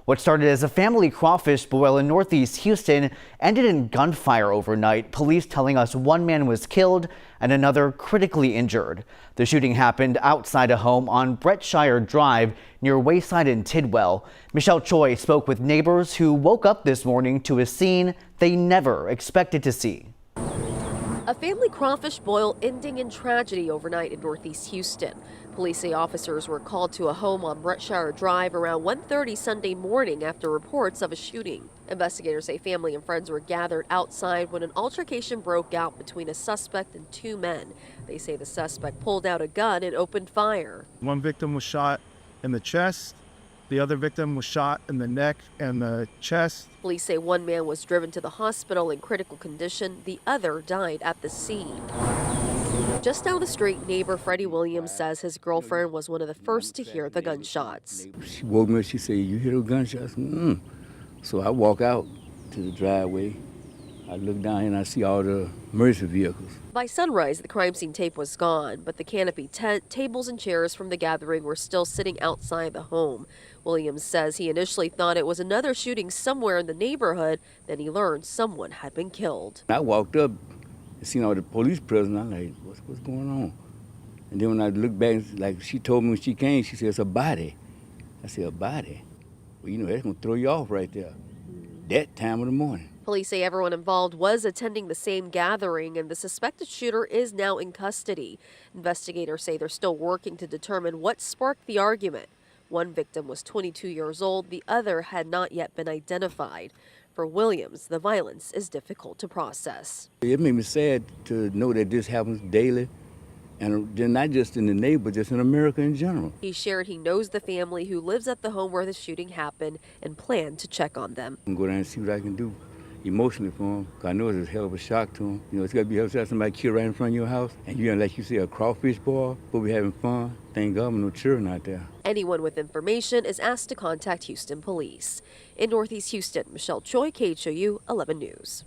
What started as a family crawfish boil in Northeast Houston ended in gunfire overnight. Police telling us one man was killed and another critically injured. The shooting happened outside a home on Brettshire Drive near Wayside and Tidwell. Michelle Choi spoke with neighbors who woke up this morning to a scene they never expected to see. A family crawfish boil ending in tragedy overnight in Northeast Houston. Police say officers were called to a home on Brettshire Drive around 1:30 Sunday morning after reports of a shooting. Investigators say family and friends were gathered outside when an altercation broke out between a suspect and two men. They say the suspect pulled out a gun and opened fire. One victim was shot in the chest. The other victim was shot in the neck and the chest. Police say one man was driven to the hospital in critical condition. The other died at the scene. Just down the street, neighbor Freddie Williams says his girlfriend was one of the first to hear the gunshots. She woke me up, she said, "You hear those gunshots?" So I walk out to the driveway. I look down and I see all the emergency vehicles. By sunrise, the crime scene tape was gone, but the canopy tent, tables and chairs from the gathering were still sitting outside the home. Williams says he initially thought it was another shooting somewhere in the neighborhood. Then he learned someone had been killed. I walked up and seen all the police present. I'm like, what's going on? And then when I looked back, like she told me when she came, she said, "It's a body." I said, "A body?" Well, you know, that's gonna throw you off right there. That time of the morning. Police say everyone involved was attending the same gathering, and the suspected shooter is now in custody. Investigators say they're still working to determine what sparked the argument. One victim was 22 years old. The other had not yet been identified. For Williams, the violence is difficult to process. It made me sad to know that this happens daily, and then not just in the neighborhood, just in America in general. He shared he knows the family who lives at the home where the shooting happened and planned to check on them. I'm going to go down and see what I can do emotionally for him, because I know it's a hell of a shock to him. You know, it's got to be upset somebody killed right in front of your house, and you're like you say, a crawfish boil, but we having fun. Thank God no children out there. Anyone with information is asked to contact Houston Police. In Northeast Houston, Michelle Choi, KHOU 11 News.